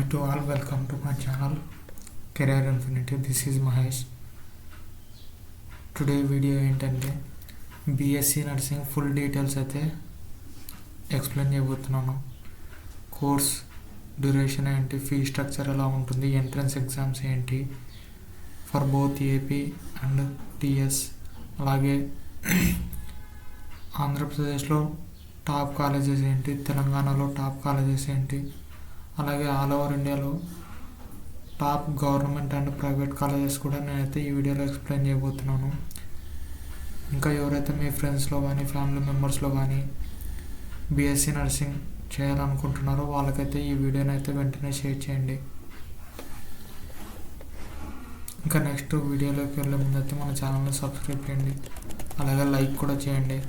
Hi to all, welcome to my channel Career Infinity. This is Mahesh. Today video ఏంటంటే BSc nursing full details అయితే explain చేయబోతున్నాను. Course duration ఏంటి, fee structure ఎలా ఉంటుంది, entrance exams ఏంటి for both AP and TS, అలాగే ఆంధ్రప్రదేశ్లో top colleges ఏంటి, తెలంగాణలో టాప్ కాలేజెస్ ఏంటి, అలాగే ఆల్ ఓవర్ ఇండియాలో top government and private colleges కూడా నేనైతే ఈ వీడియోలో ఎక్స్ప్లెయిన్ చేయబోతున్నాను. ఇంకా ఎవరైతే మీ ఫ్రెండ్స్లో కానీ ఫ్యామిలీ మెంబర్స్లో కానీ బీఎస్సీ నర్సింగ్ చేయాలనుకుంటున్నారో వాళ్ళకైతే ఈ వీడియోని అయితే వెంటనే షేర్ చేయండి. ఇంకా నెక్స్ట్ వీడియోలోకి వెళ్ళే ముందైతే మన ఛానల్ని సబ్స్క్రైబ్ చేయండి, అలాగే లైక్ కూడా చేయండి.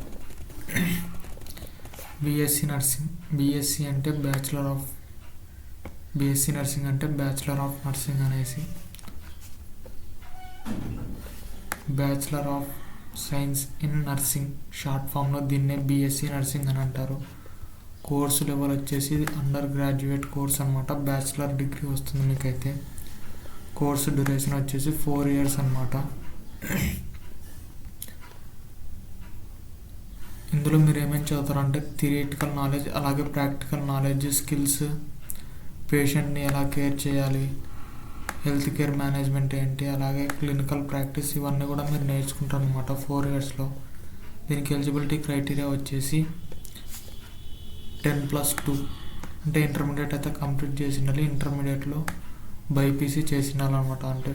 బీఎస్సీ నర్సింగ్, బీఎస్సీ అంటే బీఎస్సీ నర్సింగ్ అంటే బ్యాచిలర్ ఆఫ్ నర్సింగ్ అనేసి, bachelor of science in nursing short ఫామ్లో దీన్నే బీఎస్సీ నర్సింగ్ అని అంటారు. కోర్సు లెవెల్ వచ్చేసి అండర్ గ్రాడ్యుయేట్ కోర్స్ అనమాట. బ్యాచిలర్ డిగ్రీ వస్తుంది మీకైతే. కోర్సు డ్యూరేషన్ వచ్చేసి 4 years అనమాట. ఇందులో మీరు ఏమేమి చదువుతారంటే థియరిటికల్ నాలెడ్జ్, అలాగే ప్రాక్టికల్ నాలెడ్జ్, స్కిల్స్, పేషెంట్ని ఎలా కేర్ చేయాలి, హెల్త్ కేర్ మేనేజ్మెంట్ ఏంటి, అలాగే క్లినికల్ ప్రాక్టీస్, ఇవన్నీ కూడా మీరు నేర్చుకుంటారు అనమాట 4 yearsలో. దీనికి ఎలిజిబిలిటీ క్రైటీరియా వచ్చేసి 10+2 అంటే ఇంటర్మీడియట్ అయితే కంప్లీట్ చేసి ఉండాలి. ఇంటర్మీడియట్లో బైపీసీ చేసి ఉండాలన్నమాట. అంటే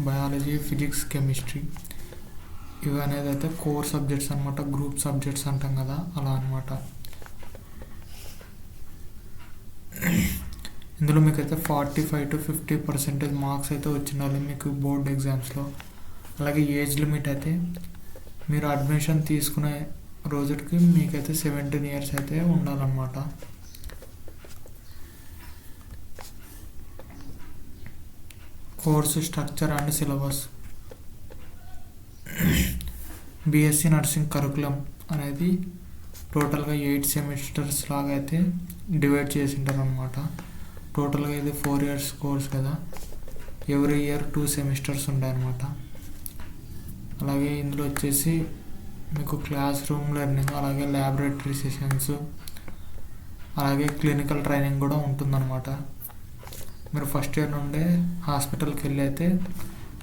బయాలజీ, ఫిజిక్స్, కెమిస్ట్రీ ఇవి అనేది అయితే కోర్ సబ్జెక్ట్స్ అనమాట. గ్రూప్ సబ్జెక్ట్స్ అంటాం కదా, అలా అనమాట. ఇందులో మీకు అయితే 45 to 50% మార్క్స్ అయితే వచ్చిండాలి మీకు బోర్డ్ ఎగ్జామ్స్లో. అలాగే ఏజ్ లిమిట్ అయితే మీరు అడ్మిషన్ తీసుకునే రోజుకి మీకైతే 17 years అయితే ఉండాలన్నమాట. Course structure and syllabus. BSc nursing curriculum అనేది టోటల్గా 8 semesters లాగా అయితే డివైడ్ చేసి ఉంటారు అనమాట. టోటల్గా ఇది 4 years కోర్స్ కదా, ఎవ్రీ ఇయర్ 2 semesters ఉంటాయన్నమాట. అలాగే ఇందులో వచ్చేసి మీకు క్లాస్ రూమ్ లెర్నింగ్, అలాగే ల్యాబొరేటరీ సెషన్స్, అలాగే క్లినికల్ ట్రైనింగ్ కూడా ఉంటుందన్నమాట. మీరు ఫస్ట్ ఇయర్ నుండే హాస్పిటల్కి వెళ్ళి అయితే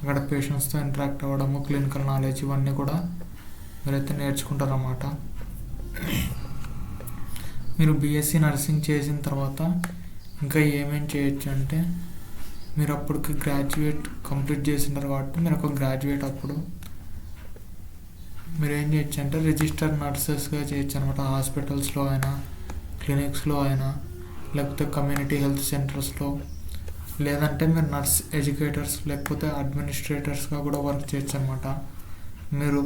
అక్కడ పేషెంట్స్తో ఇంటరాక్ట్ అవ్వడము, క్లినికల్ నాలెడ్జ్ ఇవన్నీ కూడా మీరైతే నేర్చుకుంటారన్నమాట. మీరు బీఎస్సీ నర్సింగ్ చేసిన తర్వాత ఇంకా ఏమేమి చేయొచ్చు అంటే, మీరు అప్పటికి గ్రాడ్యుయేట్ కంప్లీట్ చేసింటారు కాబట్టి మీరు ఒక గ్రాడ్యుయేట్. అప్పుడు మీరు ఏం చేయొచ్చు అంటే రిజిస్టర్ నర్సెస్గా చేయొచ్చు అనమాట. హాస్పిటల్స్లో అయినా, క్లినిక్స్లో అయినా, లేకపోతే కమ్యూనిటీ హెల్త్ సెంటర్స్లో, లేదంటే మీరు నర్స్ ఎడ్యుకేటర్స్ లేకపోతే అడ్మినిస్ట్రేటర్స్గా కూడా వర్క్ చేయొచ్చు అనమాట. మీరు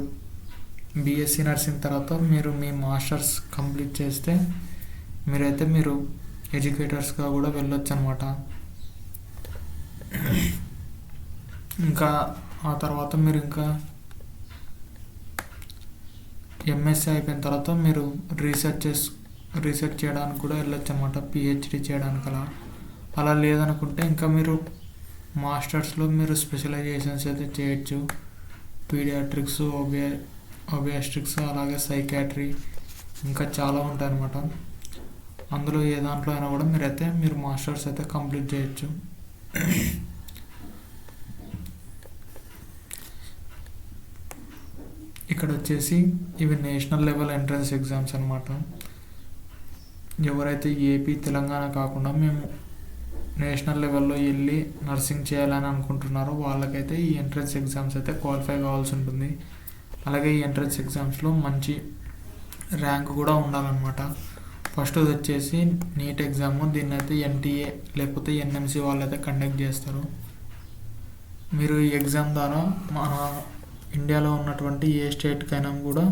బీఎస్సీ నర్సింగ్ తర్వాత మీరు మీ మాస్టర్స్ కంప్లీట్ చేస్తే మీరైతే మీరు ఎడ్యుకేటర్స్గా కూడా వెళ్ళొచ్చు అనమాట. ఇంకా ఆ తర్వాత మీరు ఇంకా ఎంఎస్సీ అయిపోయిన తర్వాత మీరు రీసెర్చ్ చేయడానికి కూడా వెళ్ళొచ్చు అనమాట, పిహెచ్డి చేయడానికి. అలా లేదనుకుంటే ఇంకా మీరు మాస్టర్స్లో మీరు స్పెషలైజేషన్స్ అయితే చేయొచ్చు. పీడియాట్రిక్స్, ఒబియాస్ట్రిక్స్, అలాగే సైకాట్రీ, ఇంకా చాలా ఉంటాయి అన్నమాట. అందులో ఏ దాంట్లో అయినా కూడా మీరు మాస్టర్స్ అయితే కంప్లీట్ చేయొచ్చు. ఇక్కడ వచ్చేసి ఇవి నేషనల్ లెవెల్ ఎంట్రన్స్ ఎగ్జామ్స్ అనమాట. ఎవరైతే ఏపీ, తెలంగాణ కాకుండా మేము నేషనల్ లెవెల్లో వెళ్ళి నర్సింగ్ చేయాలని అనుకుంటున్నారో వాళ్ళకైతే ఈ ఎంట్రన్స్ ఎగ్జామ్స్ అయితే క్వాలిఫై కావాల్సి ఉంటుంది. అలాగే ఈ ఎంట్రన్స్ ఎగ్జామ్స్లో మంచి ర్యాంక్ కూడా ఉండాలన్నమాట. ఫస్ట్ వచ్చేసి నీట్ ఎగ్జాము. దీన్ని అయితే ఎన్టీఏ లేకపోతే ఎన్ఎంసీ వాళ్ళు అయితే కండక్ట్ చేస్తారు. మీరు ఈ ఎగ్జామ్ ద్వారా మన ఇండియాలో ఉన్నటువంటి ఏ స్టేట్కైనా కూడా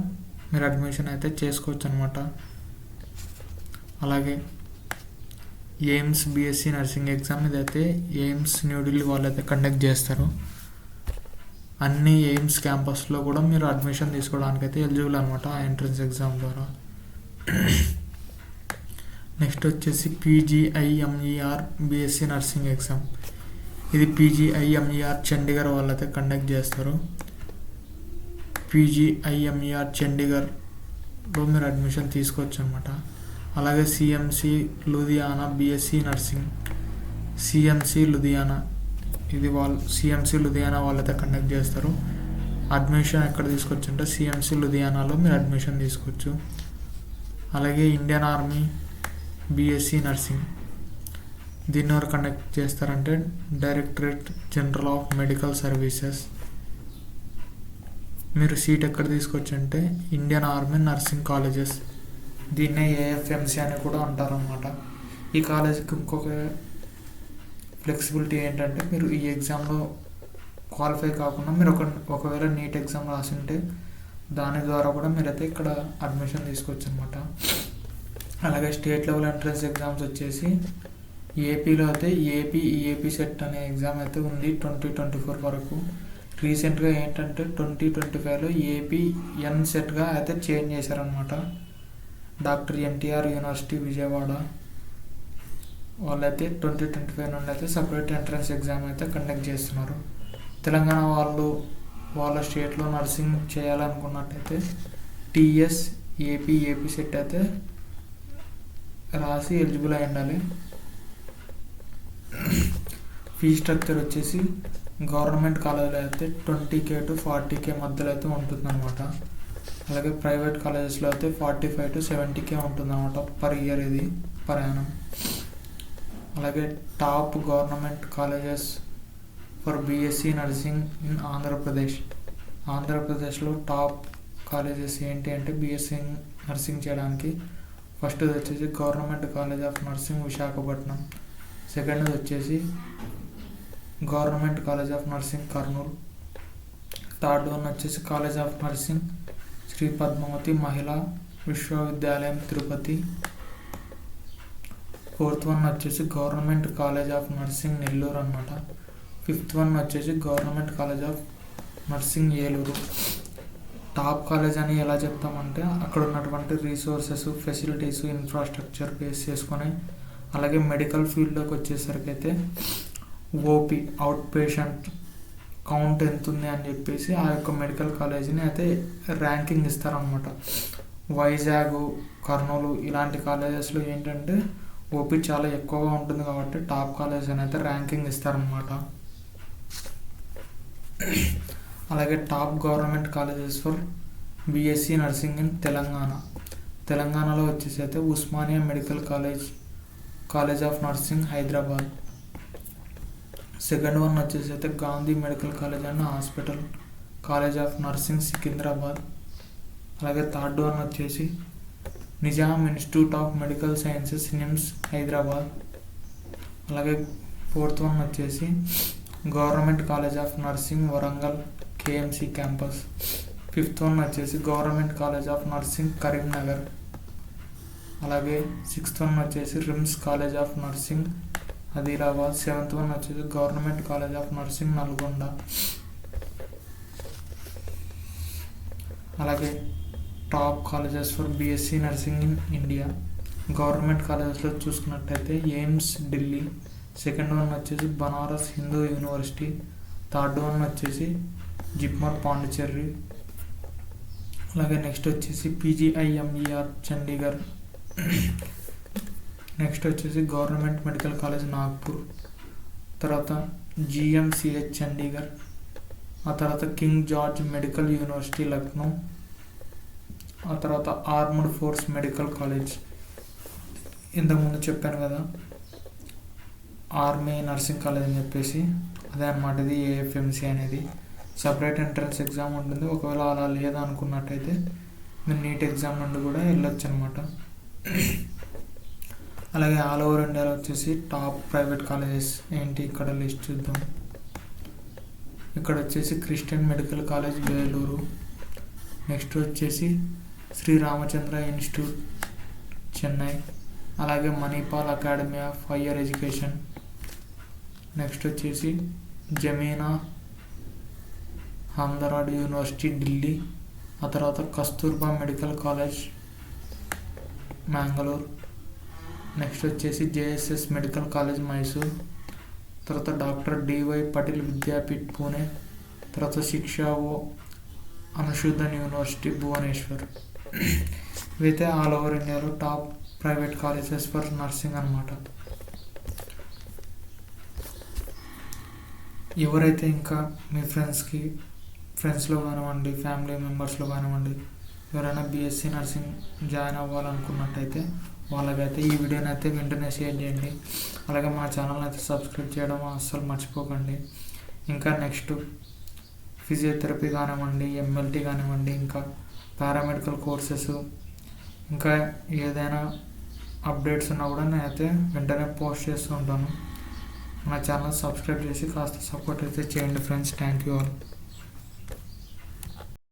మీరు అడ్మిషన్ అయితే చేసుకోవచ్చు అనమాట. అలాగే ఎయిమ్స్ బీఎస్సీ నర్సింగ్ ఎగ్జామ్ ఇదైతే ఎయిమ్స్ న్యూఢిల్లీ వాళ్ళు అయితే కండక్ట్ చేస్తారు. అన్ని ఎయిమ్స్ క్యాంపస్లో కూడా మీరు అడ్మిషన్ తీసుకోవడానికి అయితే ఎలిజిబుల్ అనమాట ఆ ఎంట్రన్స్ ఎగ్జామ్ ద్వారా. నెక్స్ట్ వచ్చేసి పీజీఐఎంఈఆర్ బీఎస్సీ నర్సింగ్ ఎగ్జామ్. ఇది పీజీఐఎంఈఆర్ చండీగఢ్ వాళ్ళైతే కండక్ట్ చేస్తారు. పీజీఐఎంఈఆర్ చండీగఢ్లో మీరు అడ్మిషన్ తీసుకోవచ్చు అనమాట. అలాగే CMC Ludhiana BSc nursing, CMC Ludhiana ఇది సిఎంసి లూధియానా వాళ్ళైతే కండక్ట్ చేస్తారు. అడ్మిషన్ ఎక్కడ తీసుకోవచ్చు అంటే సిఎంసి లూధియానాలో మీరు అడ్మిషన్ తీసుకోవచ్చు. అలాగే ఇండియన్ ఆర్మీ బీఎస్సీ నర్సింగ్, దీన్ని ఎవరు కండక్ట్ చేస్తారంటే directorate general of medical services. మీరు సీట్ ఎక్కడ తీసుకోవచ్చు అంటే ఇండియన్ ఆర్మీ నర్సింగ్ కాలేజెస్, దీన్నే ఏఎఫ్ఎంసి అని కూడా అంటారనమాట. ఈ కాలేజీకి ఇంకొక ఫ్లెక్సిబిలిటీ ఏంటంటే మీరు ఈ ఎగ్జామ్లో క్వాలిఫై కాకుండా మీరు ఒకవేళ నీట్ ఎగ్జామ్ రాసింటే దాని ద్వారా కూడా మీరైతే ఇక్కడ అడ్మిషన్ తీసుకోవచ్చు అనమాట. అలాగే స్టేట్ లెవెల్ ఎంట్రన్స్ ఎగ్జామ్స్ వచ్చేసి ఏపీలో అయితే ఏపీ సెట్ అనే ఎగ్జామ్ అయితే ఉంది 2024 వరకు. రీసెంట్గా ఏంటంటే 2025లో ఏపీ సెట్గా అయితే చేంజ్ చేశారనమాట. డాక్టర్ ఎన్టీఆర్ యూనివర్సిటీ విజయవాడ వాళ్ళైతే 2025 నుండి అయితే సపరేట్ ఎంట్రన్స్ ఎగ్జామ్ అయితే కండక్ట్ చేస్తున్నారు. తెలంగాణ వాళ్ళ స్టేట్లో నర్సింగ్ చేయాలనుకున్నట్టయితే టీఎస్ ఏపీ సెట్ అయితే రాసి ఎలిజిబుల్ అయి ఉండాలి. ఫీ స్ట్రక్చర్ వచ్చేసి గవర్నమెంట్ కాలేజీలో అయితే 20K to 40K మధ్యలో అయితే ఉంటుందన్నమాట. అలాగే ప్రైవేట్ కాలేజెస్లో అయితే 45 to 70K ఉంటుందన్నమాట పర్ ఇయర్, ఇది పర్ యానం. అలాగే top government colleges for BSc nursing in ఆంధ్రప్రదేశ్లో టాప్ కాలేజెస్ ఏంటి అంటే బీఎస్సీ నర్సింగ్ చేయడానికి ఫస్ట్ వచ్చేసి government college of nursing Visakhapatnam, second వచ్చేసి government college of nursing Kurnool, third one వచ్చేసి college of nursing Sri Padmavathi Mahila Vishwavidyalayam Tirupati, fourth one వచ్చేసి government college of nursing Nellore అనమాట, fifth one వచ్చేసి government college of nursing Eluru. Top college అని ఎలా చెప్తామంటే అక్కడ ఉన్నటువంటి రీసోర్సెస్, ఫెసిలిటీస్, ఇన్ఫ్రాస్ట్రక్చర్ బేస్ చేసుకొని, అలాగే మెడికల్ ఫీల్డ్లోకి వచ్చేసరికి అయితే ఓపీ అవుట్ పేషెంట్ కౌంట్ ఎంత ఉంది అని చెప్పేసి ఆ యొక్క మెడికల్ కాలేజీని అయితే ర్యాంకింగ్ ఇస్తారనమాట. వైజాగ్, కర్నూలు ఇలాంటి కాలేజెస్లో ఏంటంటే ఓపీ చాలా ఎక్కువగా ఉంటుంది కాబట్టి టాప్ కాలేజ్ అని అయితే ర్యాంకింగ్ ఇస్తారనమాట. అలాగే top government colleges for BSc nursing in తెలంగాణలో వచ్చేసి అయితే Osmania medical college of nursing Hyderabad, second one వచ్చేసి అయితే Gandhi medical college and hospital college of nursing Secunderabad, అలాగే థర్డ్ వన్ వచ్చేసి Nizam institute of medical sciences NIMS Hyderabad, అలాగే ఫోర్త్ వన్ వచ్చేసి government college of nursing Warangal KMC campus, fifth one వచ్చేసి government college of nursing Karimnagar, అలాగే sixth one వచ్చేసి RIMS college of nursing Adilabad, seventh one వచ్చేసి government college of nursing Nalgonda. అలాగే top colleges for BSc nursing in India government కాలేజెస్లో చూసుకున్నట్టయితే AIIMS Delhi, second one వచ్చేసి Banaras Hindu university, third one వచ్చేసి JIPMER Pondicherry, అలాగే next వచ్చేసి పీజీఐఎంఈఆర్ చండీగఢ్, నెక్స్ట్ వచ్చేసి గవర్నమెంట్ మెడికల్ కాలేజ్ నాగ్పూర్, తర్వాత జిఎంసిహెచ్ చండీగఢ్, ఆ తర్వాత King George medical university Lucknow, ఆ తర్వాత ఆర్మ్డ్ ఫోర్స్ మెడికల్ కాలేజ్. ఇంతకుముందు చెప్పాను కదా ఆర్మీ నర్సింగ్ కాలేజ్ అని చెప్పేసి, అదే అనమాట ఇది ఏఎఫ్ఎంసి అనేది. సపరేట్ ఎంట్రన్స్ ఎగ్జామ్ ఉంటుంది. ఒకవేళ అలా లేదనుకున్నట్టయితే మీరు నీట్ ఎగ్జామ్ నుండి కూడా వెళ్ళొచ్చు అనమాట. అలాగే ఆల్ ఓవర్ ఇండియాలో వచ్చేసి టాప్ ప్రైవేట్ కాలేజెస్ ఏంటి ఇక్కడ లిస్ట్ చూద్దాం. ఇక్కడ వచ్చేసి Christian medical college Vellore, next వచ్చేసి శ్రీ రామచంద్ర ఇన్స్టిట్యూట్ చెన్నై, అలాగే Manipal academy of higher education, next వచ్చేసి జమీనా హమ్దరాడ్ యూనివర్సిటీ ఢిల్లీ, ఆ తర్వాత కస్తూర్బా మెడికల్ కాలేజ్ మ్యాంగళూరు, నెక్స్ట్ వచ్చేసి జేఎస్ఎస్ మెడికల్ కాలేజ్ మైసూర్, తర్వాత డాక్టర్ డివై పటేల్ విద్యాపీఠ్ పూణే, తర్వాత శిక్షా ఓ అనుషుధన్ యూనివర్సిటీ భువనేశ్వర్. ఇవైతే ఆల్ ఓవర్ ఇండియాలో top private colleges for nursing అనమాట. ఎవరైతే ఇంకా మీ ఫ్రెండ్స్లో కానివ్వండి, ఫ్యామిలీ మెంబర్స్లో కానివ్వండి, ఎవరైనా బీఎస్సీ నర్సింగ్ జాయిన్ అవ్వాలనుకున్నట్టయితే వాళ్ళకైతే ఈ వీడియోని అయితే వెంటనే షేర్ చేయండి. అలాగే మా ఛానల్ని అయితే సబ్స్క్రైబ్ చేయడం అస్సలు మర్చిపోకండి. ఇంకా నెక్స్ట్ ఫిజియోథెరపీ కానివ్వండి, ఎంఎల్టీ కానివ్వండి, ఇంకా పారామెడికల్ కోర్సెస్, ఇంకా ఏదైనా అప్డేట్స్ ఉన్నా కూడా నేనైతే వెంటనే పోస్ట్ చేస్తూ ఉంటాను. నా ఛానల్ సబ్స్క్రైబ్ చేసి కాస్త సపోర్ట్ అయితే చేయండి ఫ్రెండ్స్. Thank you all.